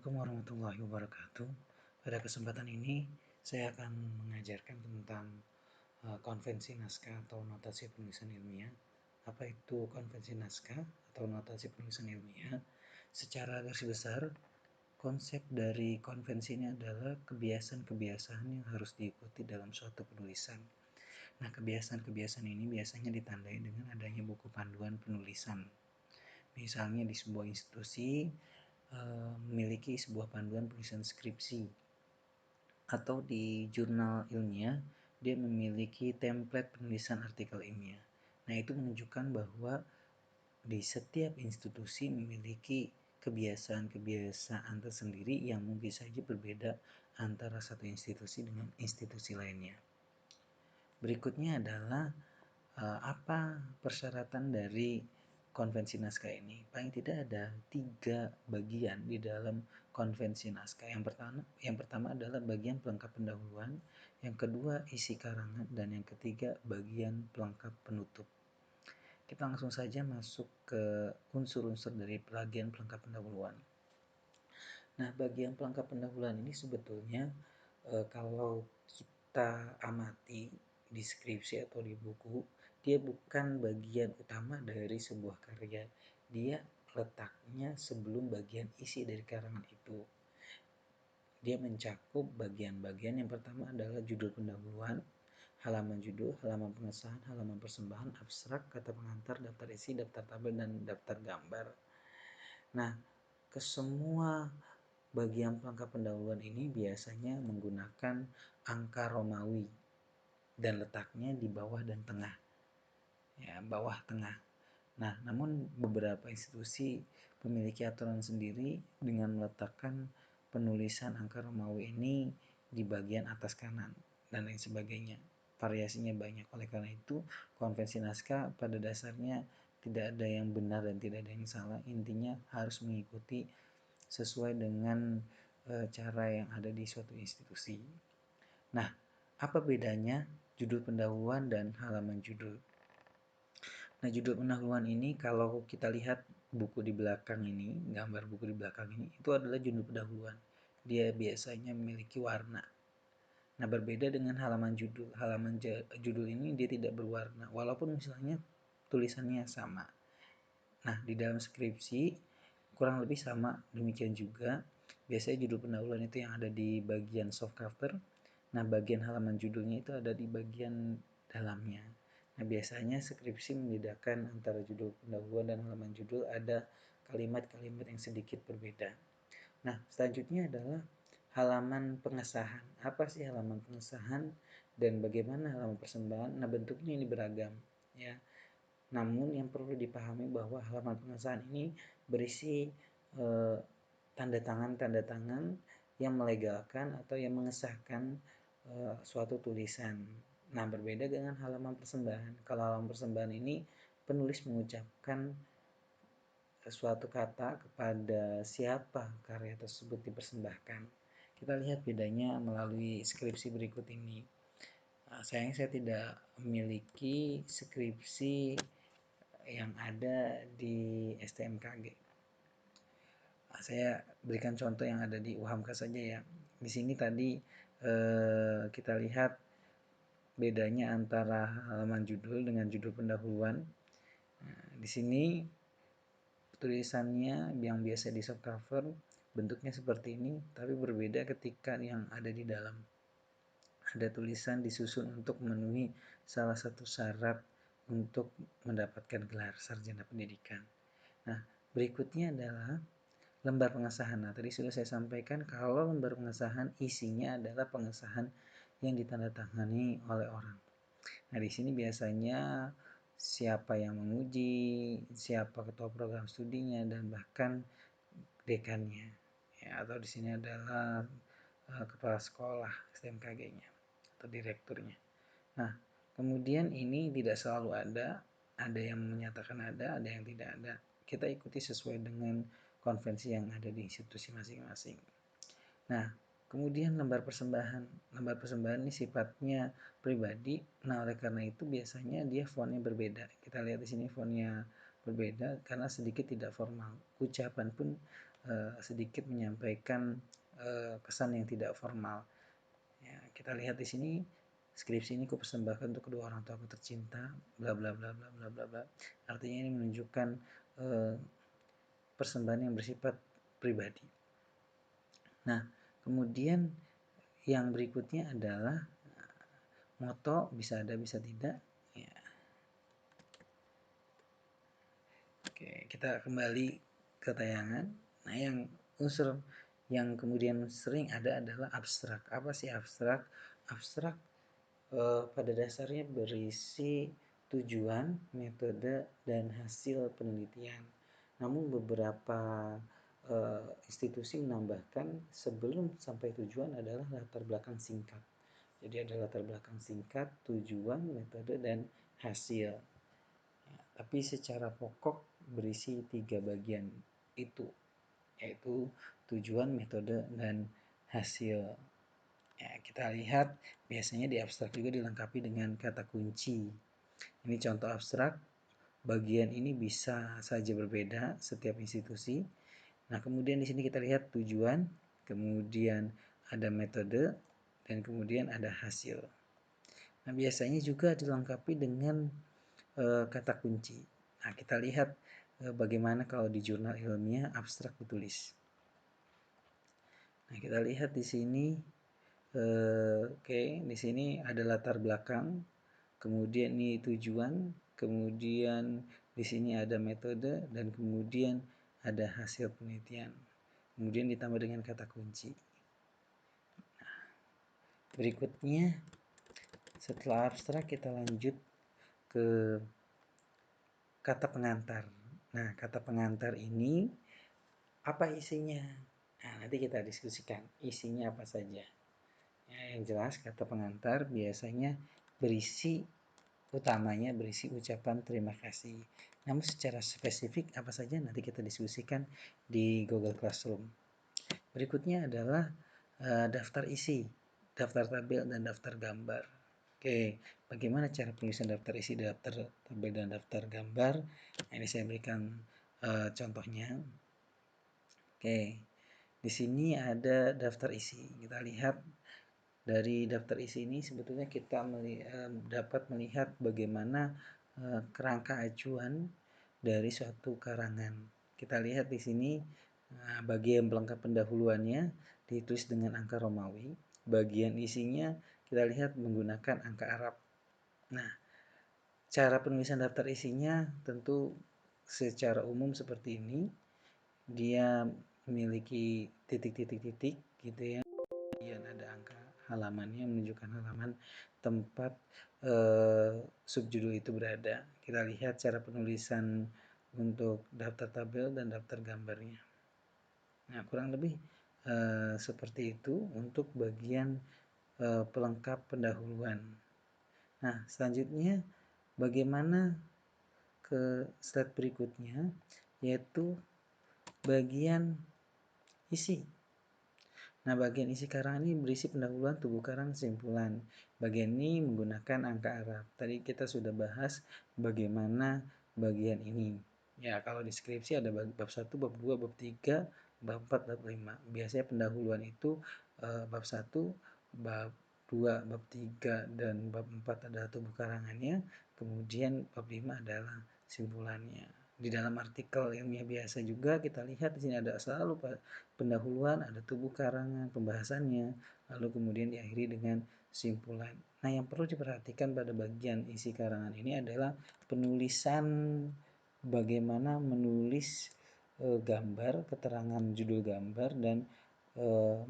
Assalamualaikum warahmatullahi wabarakatuh. Pada kesempatan ini, saya akan mengajarkan tentang konvensi naskah atau notasi penulisan ilmiah. Apa itu konvensi naskah atau notasi penulisan ilmiah? Secara garis besar, konsep dari konvensi ini adalah kebiasaan-kebiasaan yang harus diikuti dalam suatu penulisan. Nah, kebiasaan-kebiasaan ini biasanya ditandai dengan adanya buku panduan penulisan. Misalnya di sebuah institusi memiliki sebuah panduan penulisan skripsi, atau di jurnal ilmiah dia memiliki template penulisan artikel ilmiah. Nah, itu menunjukkan bahwa di setiap institusi memiliki kebiasaan-kebiasaan tersendiri yang mungkin saja berbeda antara satu institusi dengan institusi lainnya. Berikutnya adalah apa persyaratan dari konvensi naskah ini? Paling tidak ada 3 bagian di dalam konvensi naskah. Yang pertama adalah bagian pelengkap pendahuluan, yang kedua isi karangan, dan yang ketiga bagian pelengkap penutup. Kita langsung saja masuk ke unsur-unsur dari bagian pelengkap pendahuluan. Nah, bagian pelengkap pendahuluan ini sebetulnya kalau kita amati di skripsi atau di buku, dia bukan bagian utama dari sebuah karya. Dia letaknya sebelum bagian isi dari karangan itu. Dia mencakup bagian-bagian. Yang pertama adalah judul pendahuluan, halaman judul, halaman pengesahan, halaman persembahan, abstrak, kata pengantar, daftar isi, daftar tabel, dan daftar gambar. Nah, kesemua bagian pelengkap pendahuluan ini biasanya menggunakan angka Romawi dan letaknya di bawah dan tengah. Ya, bawah tengah. Nah, namun beberapa institusi memiliki aturan sendiri dengan meletakkan penulisan angka Romawi ini di bagian atas kanan dan lain sebagainya. Variasinya banyak. Oleh karena itu, konvensi naskah pada dasarnya tidak ada yang benar dan tidak ada yang salah. Intinya harus mengikuti sesuai dengan cara yang ada di suatu institusi. Nah, apa bedanya judul pendahuluan dan halaman judul? Nah, judul pendahuluan ini kalau kita lihat buku di belakang ini, gambar buku di belakang ini, itu adalah judul pendahuluan. Dia biasanya memiliki warna. Nah, berbeda dengan halaman judul. Halaman judul ini dia tidak berwarna, walaupun misalnya tulisannya sama. Nah, di dalam skripsi kurang lebih sama, demikian juga. Biasanya judul pendahuluan itu yang ada di bagian soft cover. Nah, bagian halaman judulnya itu ada di bagian dalamnya. Nah, biasanya skripsi membedakan antara judul pendahuluan dan halaman judul ada kalimat-kalimat yang sedikit berbeda. Nah, selanjutnya adalah halaman pengesahan. Apa sih halaman pengesahan dan bagaimana halaman persembahan? Nah, bentuknya ini beragam, ya. Namun yang perlu dipahami bahwa halaman pengesahan ini berisi tanda tangan yang melegalkan atau yang mengesahkan suatu tulisan. Nah, berbeda dengan halaman persembahan. Kalau halaman persembahan ini penulis mengucapkan suatu kata kepada siapa karya tersebut dipersembahkan. Kita lihat bedanya melalui skripsi berikut ini. Sayangnya saya tidak memiliki skripsi yang ada di STMKG. Saya berikan contoh yang ada di UHAMKA saja ya. Di sini tadi kita lihat bedanya antara halaman judul dengan judul pendahuluan. Nah, di sini tulisannya yang biasa di soft cover bentuknya seperti ini, tapi berbeda ketika yang ada di dalam. Ada tulisan disusun untuk memenuhi salah satu syarat untuk mendapatkan gelar sarjana pendidikan. Nah, berikutnya adalah lembar pengesahan. Nah, tadi sudah saya sampaikan kalau lembar pengesahan isinya adalah pengesahan yang ditandatangani oleh orang. Nah, di sini biasanya siapa yang menguji, siapa ketua program studinya, dan bahkan dekannya. Ya, atau di sini adalah kepala sekolah STMKG-nya atau direkturnya. Nah, kemudian ini tidak selalu ada yang menyatakan ada yang tidak ada. Kita ikuti sesuai dengan konvensi yang ada di institusi masing-masing. Nah, kemudian lembar persembahan. Lembar persembahan ini sifatnya pribadi. Nah, oleh karena itu biasanya dia fontnya berbeda. Kita lihat di sini fontnya berbeda karena sedikit tidak formal. Ucapan pun sedikit menyampaikan kesan yang tidak formal. Ya, kita lihat di sini, skripsi ini kupersembahkan untuk kedua orang tuaku tercinta, bla bla bla bla bla bla bla. Artinya ini menunjukkan persembahan yang bersifat pribadi. Nah, kemudian yang berikutnya adalah moto, bisa ada bisa tidak. Ya. Oke, kita kembali ke tayangan. Nah, yang unsur yang kemudian sering ada adalah abstrak. Apa sih abstrak? Abstrak pada dasarnya berisi tujuan, metode, dan hasil penelitian. Namun beberapa institusi menambahkan sebelum sampai tujuan adalah latar belakang singkat. Jadi ada latar belakang singkat, tujuan, metode, dan hasil. Ya, tapi secara pokok berisi 3 bagian itu, yaitu tujuan, metode, dan hasil. Ya, kita lihat biasanya di abstrak juga dilengkapi dengan kata kunci. Ini contoh abstrak. Bagian ini bisa saja berbeda setiap institusi. Nah, kemudian di sini kita lihat tujuan, kemudian ada metode, dan kemudian ada hasil. Nah, biasanya juga dilengkapi dengan kata kunci. Nah, kita lihat bagaimana kalau di jurnal ilmiah abstrak ditulis. Nah, kita lihat di sini. Oke, di sini ada latar belakang, kemudian ini tujuan, kemudian di sini ada metode, dan kemudian ada hasil penelitian. Kemudian ditambah dengan kata kunci. Berikutnya, setelah abstrak kita lanjut ke kata pengantar. Nah, kata pengantar ini apa isinya? Nah, nanti kita diskusikan isinya apa saja. Ya, yang jelas kata pengantar biasanya utamanya berisi ucapan terima kasih. Namun secara spesifik apa saja nanti kita diskusikan di Google Classroom. Berikutnya adalah daftar isi, daftar tabel, dan daftar gambar. Oke, bagaimana cara penulisan daftar isi, daftar tabel, dan daftar gambar? Nah, ini saya berikan contohnya. Oke, di sini ada daftar isi. Kita lihat dari daftar isi ini sebetulnya kita dapat melihat bagaimana kerangka acuan dari suatu karangan. Kita lihat di sini bagian pelengkap pendahuluannya ditulis dengan angka Romawi. Bagian isinya kita lihat menggunakan angka Arab. Nah, cara penulisan daftar isinya tentu secara umum seperti ini. Dia memiliki titik-titik-titik gitu ya. Kemudian ada angka halamannya menunjukkan halaman tempat subjudul itu berada. Kita lihat cara penulisan untuk daftar tabel dan daftar gambarnya. Nah, kurang lebih seperti itu untuk bagian pelengkap pendahuluan. Nah, selanjutnya bagaimana ke slide berikutnya, yaitu bagian isi. Nah, bagian isi karang ini berisi pendahuluan, tubuh karang, kesimpulan. Bagian ini menggunakan angka Arab. Tadi kita sudah bahas bagaimana bagian ini. Ya, kalau di skripsi ada bab 1, bab 2, bab 3, bab 4, bab 5. Biasanya pendahuluan itu bab 1, bab 2, bab 3, dan bab 4 adalah tubuh karangannya. Kemudian bab 5 adalah simpulannya. Di dalam artikel ilmiah biasa juga kita lihat di sini ada selalu pendahuluan, ada tubuh karangan, pembahasannya, lalu kemudian diakhiri dengan simpulan. Nah, yang perlu diperhatikan pada bagian isi karangan ini adalah penulisan, bagaimana menulis gambar, keterangan judul gambar, dan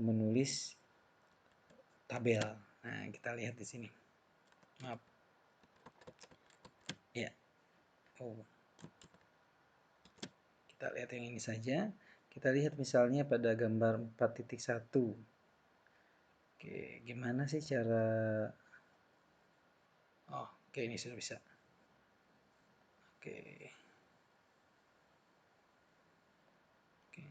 menulis tabel. Nah, kita lihat di sini. Maaf. Ya. Oh. Kita lihat yang ini saja. Kita lihat misalnya pada gambar 4.1. Oke, gimana sih cara... Oh, oke, ini sudah bisa. Oke. Oke.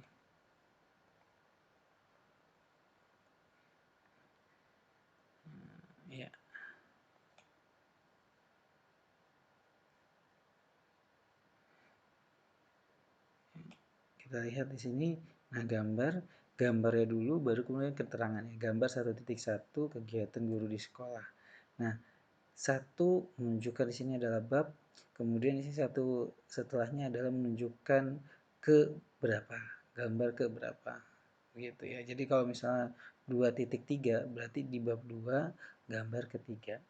Ya. Kita lihat di sini Nah, gambarnya dulu baru kemudian keterangannya. Gambar 1.1 kegiatan guru di sekolah. Nah, satu menunjukkan di sini adalah bab, kemudian di sini satu setelahnya adalah menunjukkan ke berapa, gambar ke berapa. Begitu ya. Jadi kalau misalnya 2.3 berarti di bab 2 gambar ketiga.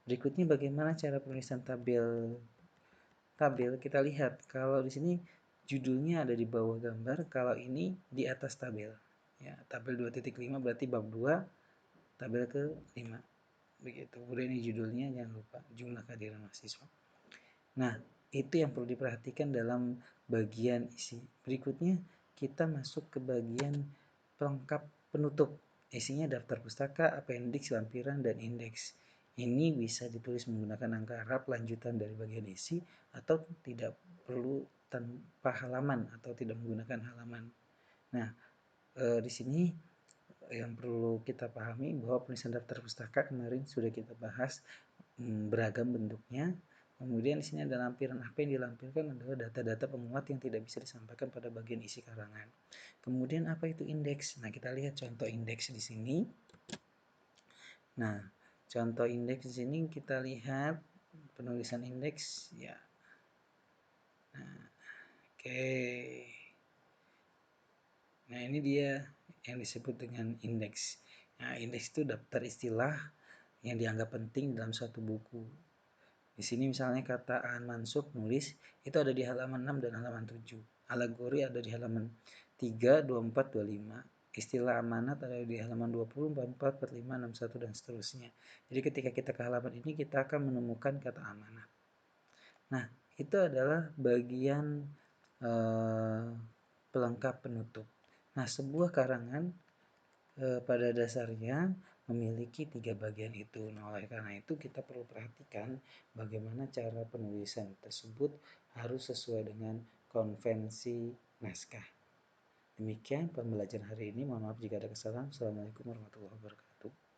Berikutnya bagaimana cara penulisan tabel kita lihat kalau di sini judulnya ada di bawah gambar, kalau ini di atas tabel. Ya, tabel 2.5 berarti bab 2, tabel ke-5. Begitu. Kemudian ini judulnya jangan lupa, jumlah kehadiran mahasiswa. Nah, itu yang perlu diperhatikan dalam bagian isi. Berikutnya kita masuk ke bagian pelengkap penutup. Isinya daftar pustaka, appendix, lampiran, dan indeks. Ini bisa ditulis menggunakan angka Arab lanjutan dari bagian isi atau tidak perlu tanpa halaman atau tidak menggunakan halaman. Nah, di sini yang perlu kita pahami bahwa penulisan daftar pustaka kemarin sudah kita bahas, beragam bentuknya. Kemudian di sini ada lampiran. Apa yang dilampirkan adalah data-data penguat yang tidak bisa disampaikan pada bagian isi karangan. Kemudian apa itu indeks? Nah, kita lihat contoh indeks di sini. Nah, contoh indeks di sini kita lihat penulisan indeks ya. Nah, oke. Nah, ini dia yang disebut dengan indeks. Nah, indeks itu daftar istilah yang dianggap penting dalam suatu buku. Di sini misalnya kata an mansub nulis itu ada di halaman 6 dan halaman 7. Alegori ada di halaman 3, 24, 25. Istilah amanat ada di halaman 20, 44, 45, 61 dan seterusnya. Jadi ketika kita ke halaman ini kita akan menemukan kata amanat. Nah, itu adalah bagian pelengkap penutup. Nah, sebuah karangan pada dasarnya memiliki 3 bagian itu. Nah, oleh karena itu kita perlu perhatikan bagaimana cara penulisan tersebut harus sesuai dengan konvensi naskah. Demikian pembelajaran hari ini. Mohon maaf jika ada kesalahan. Assalamualaikum warahmatullahi wabarakatuh.